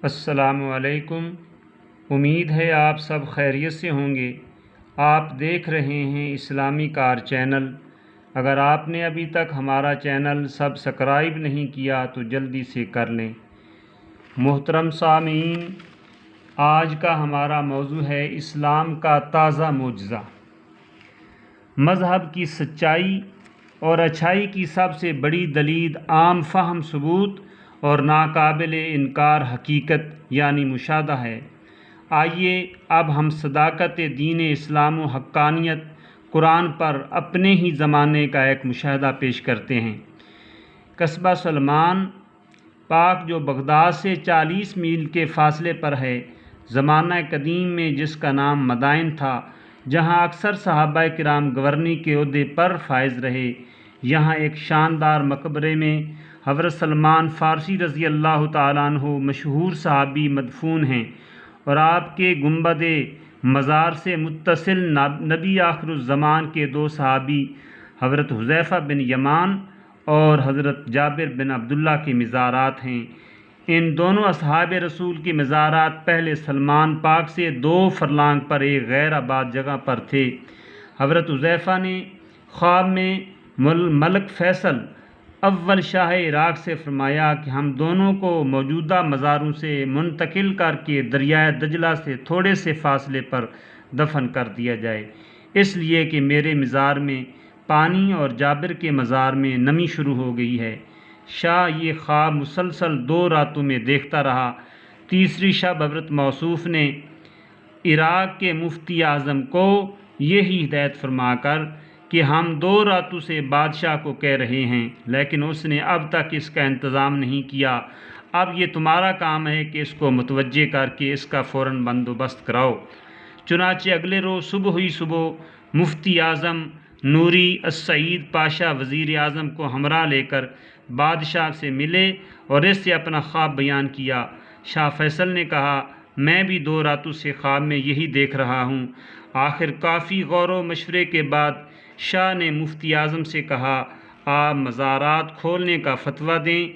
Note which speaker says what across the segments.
Speaker 1: السلام علیکم۔ امید ہے آپ سب خیریت سے ہوں گے۔ آپ دیکھ رہے ہیں اسلامی کار چینل۔ اگر آپ نے ابھی تک ہمارا چینل سبسکرائب نہیں کیا تو جلدی سے کر لیں۔ محترم سامعین، آج کا ہمارا موضوع ہے اسلام کا تازہ معجزہ۔ مذہب کی سچائی اور اچھائی کی سب سے بڑی دلیل عام فہم ثبوت اور ناقابل انکار حقیقت یعنی مشاہدہ ہے۔ آئیے اب ہم صداقت دین اسلام و حقانیت قرآن پر اپنے ہی زمانے کا ایک مشاہدہ پیش کرتے ہیں۔ قصبہ سلمان پاک جو بغداد سے 40 میل کے فاصلے پر ہے، زمانہ قدیم میں جس کا نام مدائن تھا، جہاں اکثر صحابہ کرام گورنی کے عہدے پر فائز رہے، یہاں ایک شاندار مقبرے میں حضرت سلمان فارسی رضی اللہ تعالیٰ عنہ مشہور صحابی مدفون ہیں، اور آپ کے گنبد مزار سے متصل نبی آخر الزمان کے 2 صحابی حضرت حذیفہ بن یمان اور حضرت جابر بن عبداللہ کے مزارات ہیں۔ ان دونوں اصحاب رسول کے مزارات پہلے سلمان پاک سے 2 فرلانگ پر ایک غیر آباد جگہ پر تھے۔ حضرت حذیفہ نے خواب میں ملک فیصل اول شاہ عراق سے فرمایا کہ ہم دونوں کو موجودہ مزاروں سے منتقل کر کے دریائے دجلہ سے تھوڑے سے فاصلے پر دفن کر دیا جائے، اس لیے کہ میرے مزار میں پانی اور جابر کے مزار میں نمی شروع ہو گئی ہے۔ شاہ یہ خواب مسلسل 2 راتوں میں دیکھتا رہا۔ تیسری شب حضرت موصوف نے عراق کے مفتی اعظم کو یہی ہدایت فرما کر کہ ہم 2 راتوں سے بادشاہ کو کہہ رہے ہیں، لیکن اس نے اب تک اس کا انتظام نہیں کیا، اب یہ تمہارا کام ہے کہ اس کو متوجہ کر کے اس کا فوراً بندوبست کراؤ۔ چنانچہ اگلے روز صبح مفتی اعظم نوری السعید پاشا وزیر اعظم کو ہمراہ لے کر بادشاہ سے ملے اور اس سے اپنا خواب بیان کیا۔ شاہ فیصل نے کہا، میں بھی 2 راتوں سے خواب میں یہی دیکھ رہا ہوں۔ آخر کافی غور و مشورے کے بعد شاہ نے مفتی اعظم سے کہا، آپ مزارات کھولنے کا فتویٰ دیں،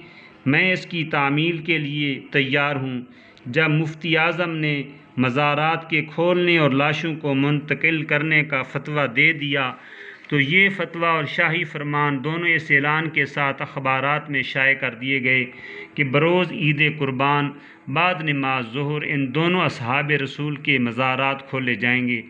Speaker 1: میں اس کی تعمیل کے لیے تیار ہوں۔ جب مفتی اعظم نے مزارات کے کھولنے اور لاشوں کو منتقل کرنے کا فتویٰ دے دیا تو یہ فتویٰ اور شاہی فرمان دونوں اس اعلان کے ساتھ اخبارات میں شائع کر دیے گئے کہ بروز عید قربان بعد نماز ظہر ان دونوں اصحاب رسول کے مزارات کھولے جائیں گے۔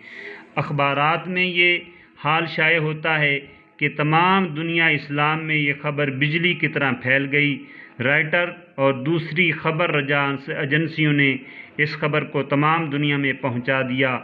Speaker 1: اخبارات میں یہ حال شائع ہوتا ہے کہ تمام دنیا اسلام میں یہ خبر بجلی کی طرح پھیل گئی۔ رائٹر اور دوسری خبر رجاء ایجنسیوں نے اس خبر کو تمام دنیا میں پہنچا دیا۔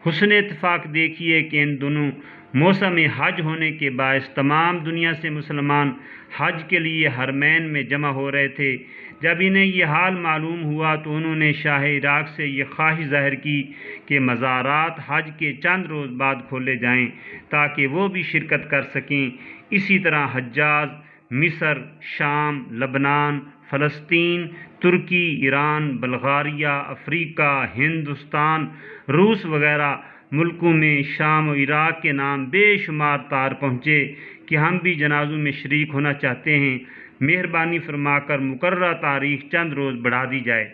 Speaker 1: حسن اتفاق دیکھیے کہ ان دونوں موسم حج ہونے کے باعث تمام دنیا سے مسلمان حج کے لیے حرمین میں جمع ہو رہے تھے۔ جب انہیں یہ حال معلوم ہوا تو انہوں نے شاہ عراق سے یہ خواہش ظاہر کی کہ مزارات حج کے چند روز بعد کھولے جائیں تاکہ وہ بھی شرکت کر سکیں۔ اسی طرح حجاج مصر، شام، لبنان، فلسطین، ترکی، ایران، بلغاریہ، افریقہ، ہندوستان، روس وغیرہ ملکوں میں شام و عراق کے نام بے شمار تار پہنچے کہ ہم بھی جنازوں میں شریک ہونا چاہتے ہیں، مہربانی فرما کر مقررہ تاریخ چند روز بڑھا دی جائے۔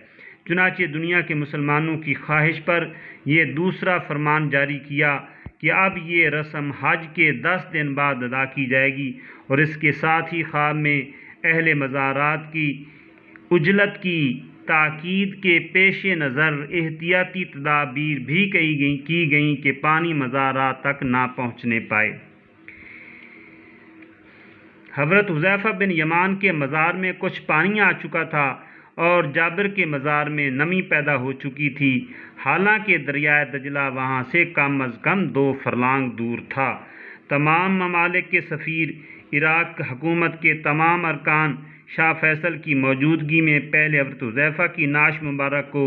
Speaker 1: چنانچہ دنیا کے مسلمانوں کی خواہش پر یہ دوسرا فرمان جاری کیا کہ اب یہ رسم حج کے 10 دن بعد ادا کی جائے گی، اور اس کے ساتھ ہی خواب میں اہل مزارات کی عجلت کی تاکید کے پیش نظر احتیاطی تدابیر بھی کی گئیں کہ پانی مزارات تک نہ پہنچنے پائے۔ حضرت حذیفہ بن یمان کے مزار میں کچھ پانی آ چکا تھا اور جابر کے مزار میں نمی پیدا ہو چکی تھی، حالانکہ دریائے دجلہ وہاں سے کم از کم 2 فرلانگ دور تھا۔ تمام ممالک کے سفیر، عراق حکومت کے تمام ارکان شاہ فیصل کی موجودگی میں پہلے حضرت حذیفہ کی نعش مبارک کو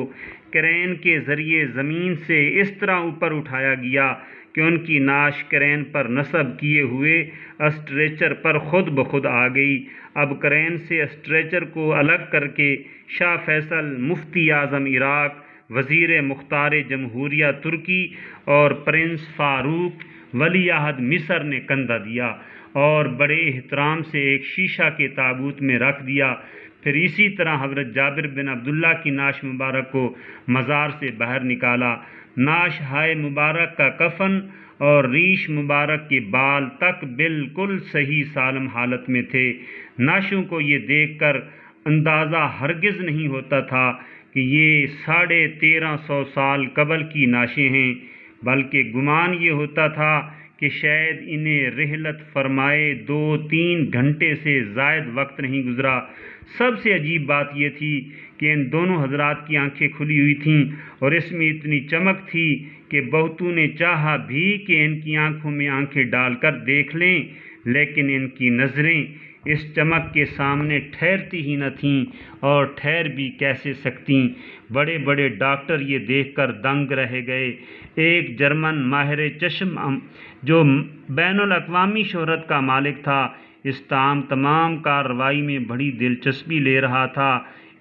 Speaker 1: کرین کے ذریعے زمین سے اس طرح اوپر اٹھایا گیا کہ ان کی نعش کرین پر نصب کیے ہوئے اسٹریچر پر خود بخود آ گئی۔ اب کرین سے اسٹریچر کو الگ کر کے شاہ فیصل، مفتی اعظم عراق، وزیر مختار جمہوریہ ترکی اور پرنس فاروق ولی عہد مصر نے کندھا دیا اور بڑے احترام سے ایک شیشہ کے تابوت میں رکھ دیا۔ پھر اسی طرح حضرت جابر بن عبداللہ کی ناش مبارک کو مزار سے باہر نکالا۔ ناش ہائے مبارک کا کفن اور ریش مبارک کے بال تک بالکل صحیح سالم حالت میں تھے۔ ناشوں کو یہ دیکھ کر اندازہ ہرگز نہیں ہوتا تھا کہ یہ 1350 سال قبل کی ناشیں ہیں، بلکہ گمان یہ ہوتا تھا کہ شاید انہیں رحلت فرمائے 2-3 گھنٹے سے زائد وقت نہیں گزرا۔ سب سے عجیب بات یہ تھی کہ ان دونوں حضرات کی آنکھیں کھلی ہوئی تھیں اور اس میں اتنی چمک تھی کہ بہتوں نے چاہا بھی کہ ان کی آنکھوں میں آنکھیں ڈال کر دیکھ لیں، لیکن ان کی نظریں اس چمک کے سامنے ٹھہرتی ہی نہ تھیں، اور ٹھہر بھی کیسے سکتیں۔ بڑے بڑے ڈاکٹر یہ دیکھ کر دنگ رہ گئے۔ ایک جرمن ماہر چشم جو بین الاقوامی شہرت کا مالک تھا، اس تمام کارروائی میں بڑی دلچسپی لے رہا تھا،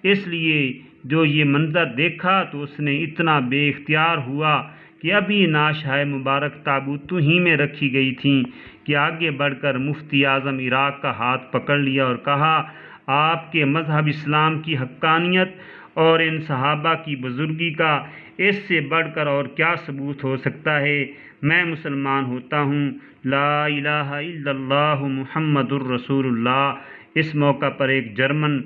Speaker 1: اس لیے جو یہ منظر دیکھا تو اس نے اتنا بے اختیار ہوا کہ ابھی ناش ہائے مبارک تابوتوں ہی میں رکھی گئی تھیں کہ آگے بڑھ کر مفتی اعظم عراق کا ہاتھ پکڑ لیا اور کہا، آپ کے مذہب اسلام کی حقانیت اور ان صحابہ کی بزرگی کا اس سے بڑھ کر اور کیا ثبوت ہو سکتا ہے؟ میں مسلمان ہوتا ہوں، لا الہ الا اللہ محمد الرسول اللہ۔ اس موقع پر ایک جرمن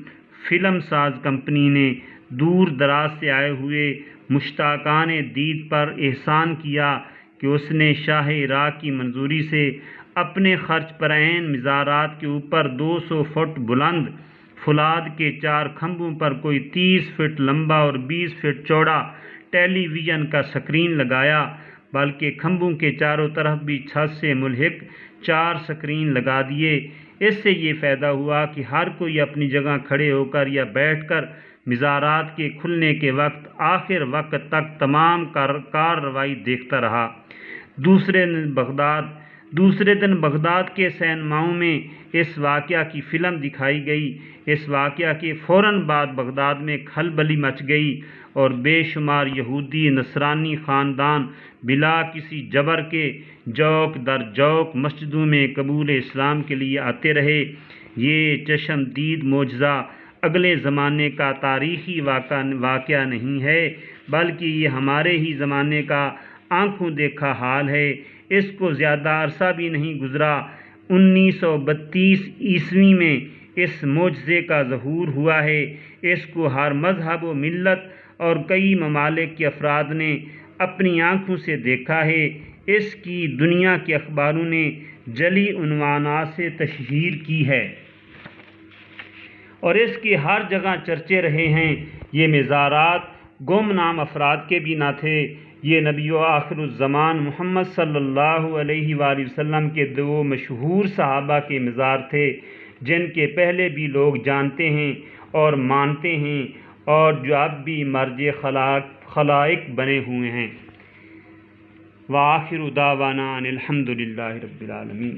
Speaker 1: فلم ساز کمپنی نے دور دراز سے آئے ہوئے مشتاقان دید پر احسان کیا کہ اس نے شاہ عراق کی منظوری سے اپنے خرچ پر عین مزارات کے اوپر 200 فٹ بلند فولاد کے 4 کھمبوں پر کوئی 30 فٹ لمبا اور 20 فٹ چوڑا ٹیلی ویژن کا سکرین لگایا، بلکہ کھمبوں کے چاروں طرف بھی چھت سے ملحق 4 سکرین لگا دیے۔ اس سے یہ فائدہ ہوا کہ ہر کوئی اپنی جگہ کھڑے ہو کر یا بیٹھ کر مزارات کے کھلنے کے وقت آخر وقت تک تمام کارروائی دیکھتا رہا۔ دوسرے دن بغداد کے سینماؤں میں اس واقعہ کی فلم دکھائی گئی۔ اس واقعہ کے فوراً بعد بغداد میں کھلبلی مچ گئی اور بے شمار یہودی نصرانی خاندان بلا کسی جبر کے جوک در جوک مسجدوں میں قبول اسلام کے لیے آتے رہے۔ یہ چشم دید معجزہ اگلے زمانے کا تاریخی واقعہ نہیں ہے، بلکہ یہ ہمارے ہی زمانے کا آنکھوں دیکھا حال ہے۔ اس کو زیادہ عرصہ بھی نہیں گزرا، 1932 عیسوی میں اس معجزے کا ظہور ہوا ہے۔ اس کو ہر مذہب و ملت اور کئی ممالک کے افراد نے اپنی آنکھوں سے دیکھا ہے۔ اس کی دنیا کے اخباروں نے جعلی عنوانات سے تشہیر کی ہے اور اس کے ہر جگہ چرچے رہے ہیں۔ یہ مزارات گمنام افراد کے بھی نہ تھے، یہ نبی و آخر الزمان محمد صلی اللہ علیہ وآلہ وسلم کے 2 مشہور صحابہ کے مزار تھے، جن کے پہلے بھی لوگ جانتے ہیں اور مانتے ہیں، اور جو اب بھی مرج خلائق بنے ہوئے ہیں۔ وآخر دعوانا ان الحمد للہ رب العالمین۔